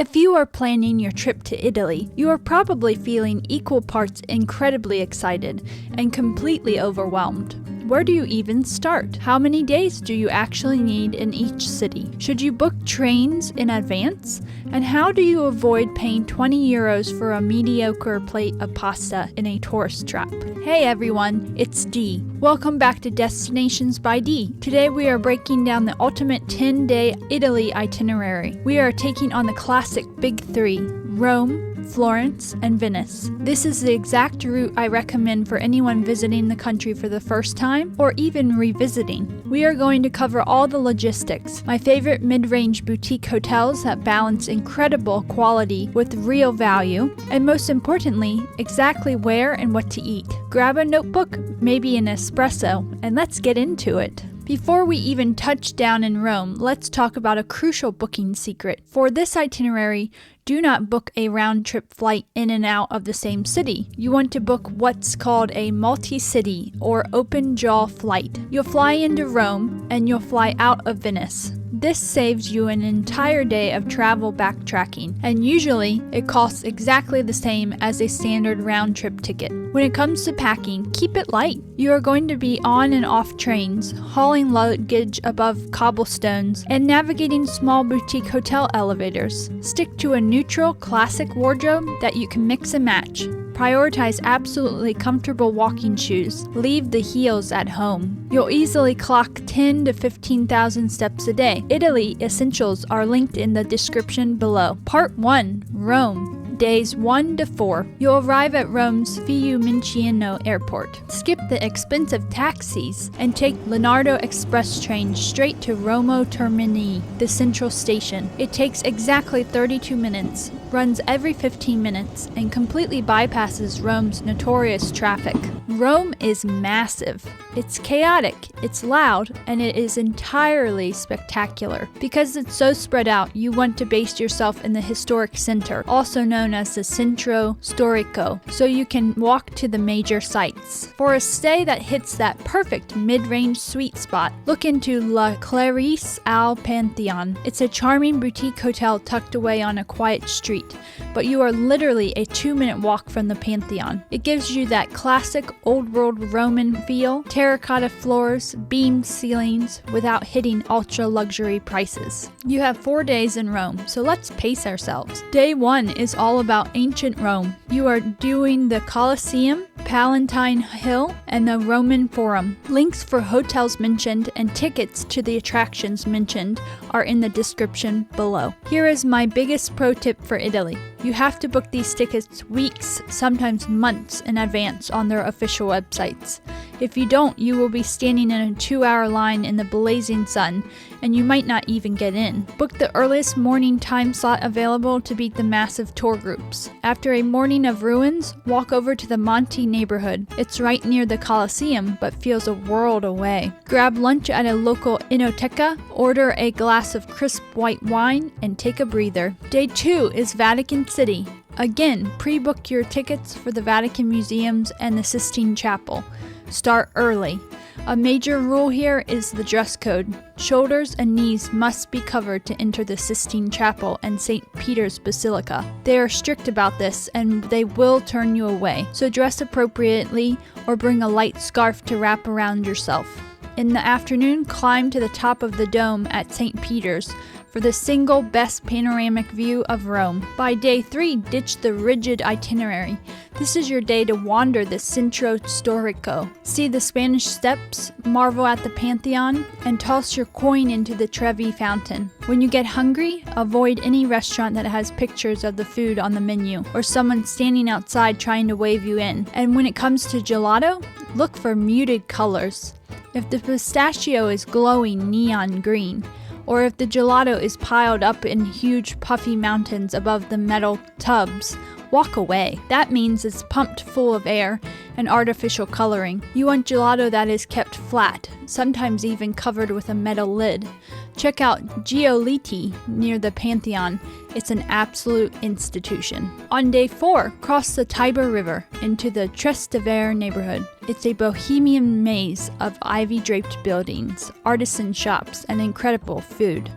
If you are planning your trip to Italy, you are probably feeling equal parts incredibly excited and completely overwhelmed. Where do you even start? How many days do you actually need in each city? Should you book trains in advance? And how do you avoid paying 20 euros for a mediocre plate of pasta in a tourist trap? Hey everyone, it's Dee. Welcome back to Destinations by Dee. Today we are breaking down the ultimate 10-day Italy itinerary. We are taking on the classic Big Three: Rome, Florence, and Venice. This is the exact route I recommend for anyone visiting the country for the first time or even revisiting. We are going to cover all the logistics, my favorite mid-range boutique hotels that balance incredible quality with real value, and most importantly, exactly where and what to eat. Grab a notebook, maybe an espresso, and let's get into it. Before we even touch down in Rome, let's talk about a crucial booking secret. For this itinerary, do not book a round-trip flight in and out of the same city. You want to book what's called a multi-city or open-jaw flight. You'll fly into Rome and you'll fly out of Venice. This saves you an entire day of travel backtracking, and usually it costs exactly the same as a standard round-trip ticket. When it comes to packing, keep it light. You are going to be on and off trains, hauling luggage above cobblestones, and navigating small boutique hotel elevators. Stick to a neutral, classic wardrobe that you can mix and match. Prioritize absolutely comfortable walking shoes. Leave the heels at home. You'll easily clock 10 to 15,000 steps a day. Italy essentials are linked in the description below. Part 1. Rome. Days 1 to 4. You'll arrive at Rome's Fiumicino Airport. Skip the expensive taxis and take Leonardo Express train straight to Roma Termini, the central station. It takes exactly 32 minutes, runs every 15 minutes, and completely bypasses Rome's notorious traffic. Rome is massive. It's chaotic, it's loud, and it is entirely spectacular. Because it's so spread out, you want to base yourself in the historic center, also known as the Centro Storico, so you can walk to the major sites. For a stay that hits that perfect mid-range sweet spot, look into La Clarice al Pantheon. It's a charming boutique hotel tucked away on a quiet street, but you are literally a 2-minute walk from the Pantheon. It gives you that classic old-world Roman feel, terracotta floors, beamed ceilings, without hitting ultra-luxury prices. You have 4 days in Rome, so let's pace ourselves. Day 1 is all about ancient Rome. You are doing the Colosseum, Palatine Hill, and the Roman Forum. Links for hotels mentioned and tickets to the attractions mentioned are in the description below. Here is my biggest pro tip for Italy. You have to book these tickets weeks, sometimes months in advance on their official websites. If you don't, you will be standing in a 2-hour line in the blazing sun, and you might not even get in. Book the earliest morning time slot available to beat the massive tour groups. After a morning of ruins, walk over to the Monte neighborhood. It's right near the Colosseum, but feels a world away. Grab lunch at a local enoteca, order a glass of crisp white wine, and take a breather. Day 2 is Vatican City. Again, pre-book your tickets for the Vatican Museums and the Sistine Chapel. Start early. A major rule here is the dress code. Shoulders and knees must be covered to enter the Sistine Chapel and St. Peter's Basilica. They are strict about this and they will turn you away, so dress appropriately or bring a light scarf to wrap around yourself. In the afternoon, climb to the top of the dome at St. Peter's for the single best panoramic view of Rome. By day 3, ditch the rigid itinerary. This is your day to wander the Centro Storico, see the Spanish Steps, marvel at the Pantheon, and toss your coin into the Trevi Fountain. When you get hungry, avoid any restaurant that has pictures of the food on the menu, or someone standing outside trying to wave you in. And when it comes to gelato, look for muted colors. If the pistachio is glowing neon green, or if the gelato is piled up in huge puffy mountains above the metal tubs, walk away. That means it's pumped full of air and artificial coloring. You want gelato that is kept flat, sometimes even covered with a metal lid. Check out Giolitti near the Pantheon. It's an absolute institution. On day 4, cross the Tiber River into the Trastevere neighborhood. It's a bohemian maze of ivy-draped buildings, artisan shops, and incredible food.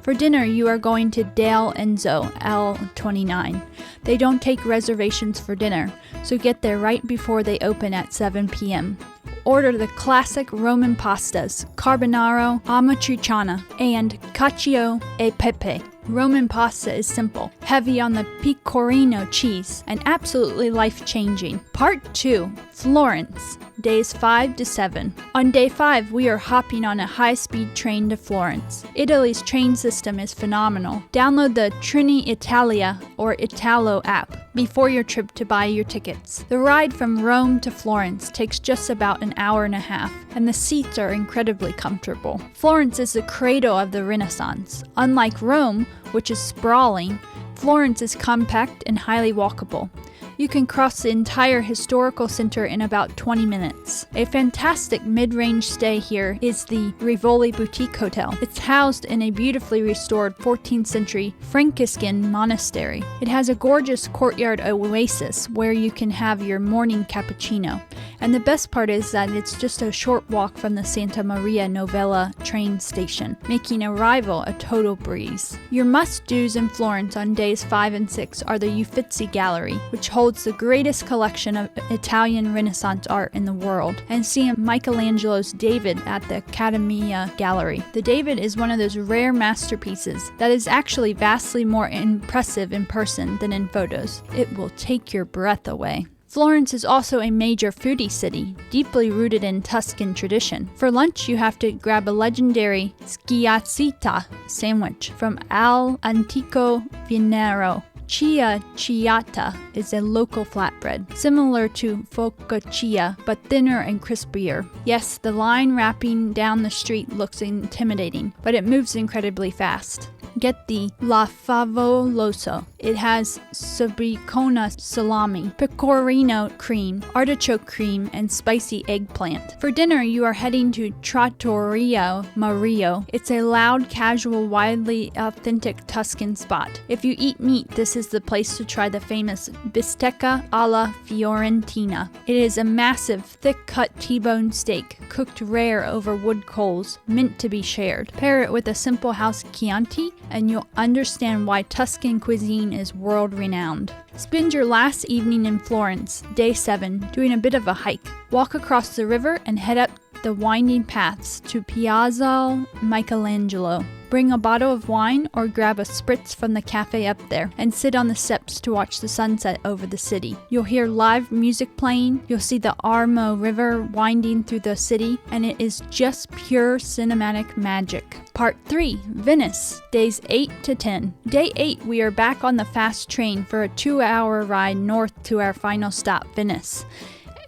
For dinner, you are going to Dale Enzo, L29. They don't take reservations for dinner, so get there right before they open at 7 p.m. Order the classic Roman pastas, carbonaro, amatriciana, and cacio e pepe. Roman pasta is simple, heavy on the pecorino cheese, and absolutely life-changing. Part 2. Florence, days 5 to 7. On day 5, we are hopping on a high-speed train to Florence. Italy's train system is phenomenal. Download the Italia or Italo app before your trip to buy your tickets. The ride from Rome to Florence takes just about an hour and a half, and the seats are incredibly comfortable. Florence is the cradle of the Renaissance. Unlike Rome, which is sprawling, Florence is compact and highly walkable. You can cross the entire historical center in about 20 minutes. A fantastic mid-range stay here is the Rivoli Boutique Hotel. It's housed in a beautifully restored 14th century Franciscan monastery. It has a gorgeous courtyard oasis where you can have your morning cappuccino. And the best part is that it's just a short walk from the Santa Maria Novella train station, making arrival a total breeze. Your must-dos in Florence on days 5 and 6 are the Uffizi Gallery, which holds the greatest collection of Italian Renaissance art in the world, and see Michelangelo's David at the Accademia Gallery. The David is one of those rare masterpieces that is actually vastly more impressive in person than in photos. It will take your breath away. Florence is also a major foodie city, deeply rooted in Tuscan tradition. For lunch, you have to grab a legendary schiazzita sandwich from Al Antico Vinero. Ciaciata is a local flatbread, similar to focaccia, but thinner and crispier. Yes, the line wrapping down the street looks intimidating, but it moves incredibly fast. Get the La Favoloso. It has Sabricona salami, pecorino cream, artichoke cream, and spicy eggplant. For dinner, you are heading to Trattoria Mario. It's a loud, casual, widely authentic Tuscan spot. If you eat meat, this is the place to try the famous bistecca alla Fiorentina. It is a massive, thick-cut T-bone steak, cooked rare over wood coals, meant to be shared. Pair it with a simple house Chianti, and you'll understand why Tuscan cuisine is world-renowned. Spend your last evening in Florence, day 7, doing a bit of a hike. Walk across the river and head up the winding paths to Piazza Michelangelo. Bring a bottle of wine or grab a spritz from the cafe up there and sit on the steps to watch the sunset over the city. You'll hear live music playing, you'll see the Armo River winding through the city, and it is just pure cinematic magic. Part 3. Venice, days 8 to 10. Day 8, we are back on the fast train for a 2-hour ride north to our final stop, Venice.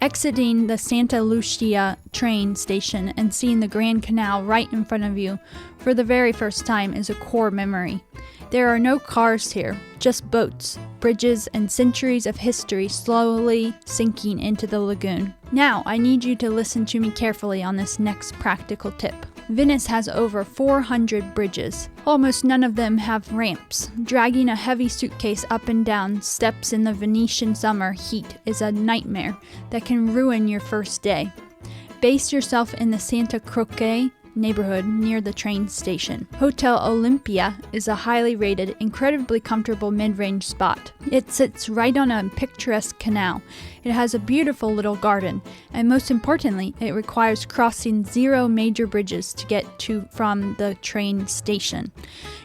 Exiting the Santa Lucia train station and seeing the Grand Canal right in front of you for the very first time is a core memory. There are no cars here, just boats, bridges, and centuries of history slowly sinking into the lagoon. Now, I need you to listen to me carefully on this next practical tip. Venice has over 400 bridges. Almost none of them have ramps. Dragging a heavy suitcase up and down steps in the Venetian summer heat is a nightmare that can ruin your first day. Base yourself in the Santa Croce neighborhood near the train station. Hotel Olympia is a highly rated, incredibly comfortable mid-range spot. It sits right on a picturesque canal. It has a beautiful little garden, and most importantly, it requires crossing 0 major bridges to get to from the train station.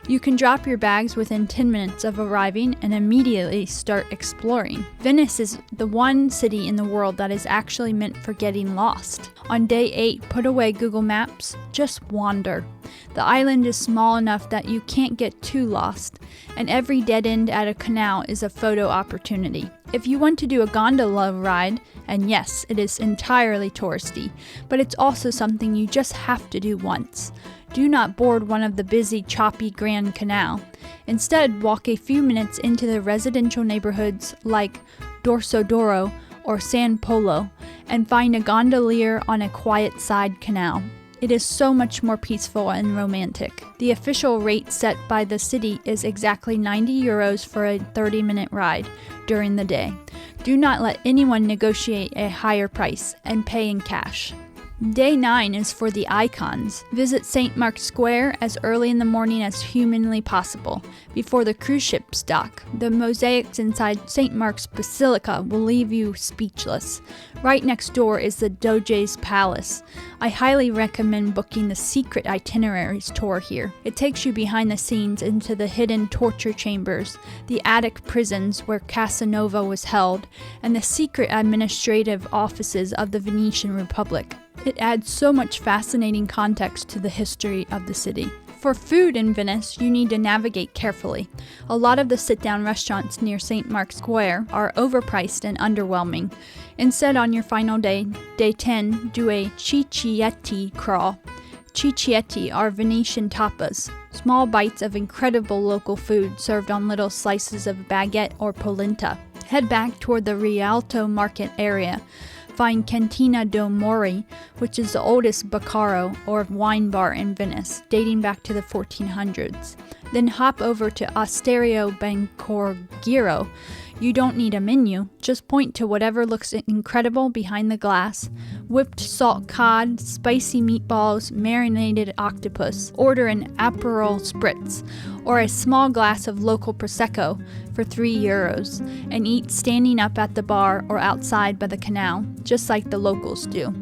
You can drop your bags within 10 minutes of arriving and immediately start exploring. Venice is the one city in the world that is actually meant for getting lost. On day 8, put away Google Maps, just wander. The island is small enough that you can't get too lost, and every dead end at a canal is a photo opportunity. If you want to do a gondola ride, and yes, it is entirely touristy, but it's also something you just have to do once. Do not board one of the busy, choppy Grand Canal. Instead, walk a few minutes into the residential neighborhoods like Dorsodoro or San Polo and find a gondolier on a quiet side canal. It is so much more peaceful and romantic. The official rate set by the city is exactly €90 for a 30-minute ride during the day. Do not let anyone negotiate a higher price and pay in cash. Day 9 is for the icons. Visit St. Mark's Square as early in the morning as humanly possible, before the cruise ships dock. The mosaics inside St. Mark's Basilica will leave you speechless. Right next door is the Doge's Palace. I highly recommend booking the Secret Itineraries tour here. It takes you behind the scenes into the hidden torture chambers, the attic prisons where Casanova was held, and the secret administrative offices of the Venetian Republic. It adds so much fascinating context to the history of the city. For food in Venice, you need to navigate carefully. A lot of the sit-down restaurants near St. Mark's Square are overpriced and underwhelming. Instead, on your final day, day 10, do a cicchetti crawl. Cicchetti are Venetian tapas, small bites of incredible local food served on little slices of baguette or polenta. Head back toward the Rialto market area. Find Cantina do Mori, which is the oldest Baccaro or wine bar in Venice, dating back to the 1400s. Then hop over to Osteria Bancorgiro. You don't need a menu, just point to whatever looks incredible behind the glass. Whipped salt cod, spicy meatballs, marinated octopus. Order an Aperol Spritz or a small glass of local Prosecco for €3 and eat standing up at the bar or outside by the canal, just like the locals do.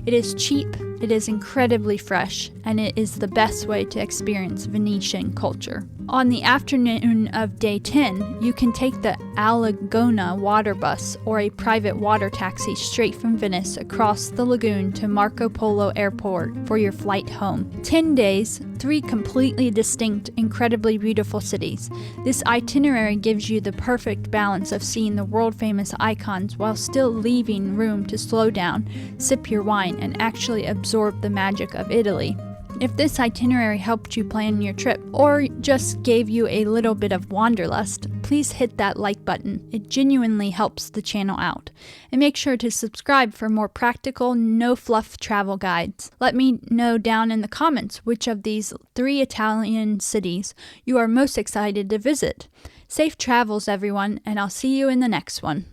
It is cheap, it is incredibly fresh, and it is the best way to experience Venetian culture. On the afternoon of day 10, you can take the Alagona water bus or a private water taxi straight from Venice across the lagoon to Marco Polo Airport for your flight home. 10 days, 3 completely distinct, incredibly beautiful cities. This itinerary gives you the perfect balance of seeing the world-famous icons while still leaving room to slow down, sip your wine, and actually absorb the magic of Italy. If this itinerary helped you plan your trip, or just gave you a little bit of wanderlust, please hit that like button. It genuinely helps the channel out. And make sure to subscribe for more practical, no-fluff travel guides. Let me know down in the comments which of these 3 Italian cities you are most excited to visit. Safe travels, everyone, and I'll see you in the next one.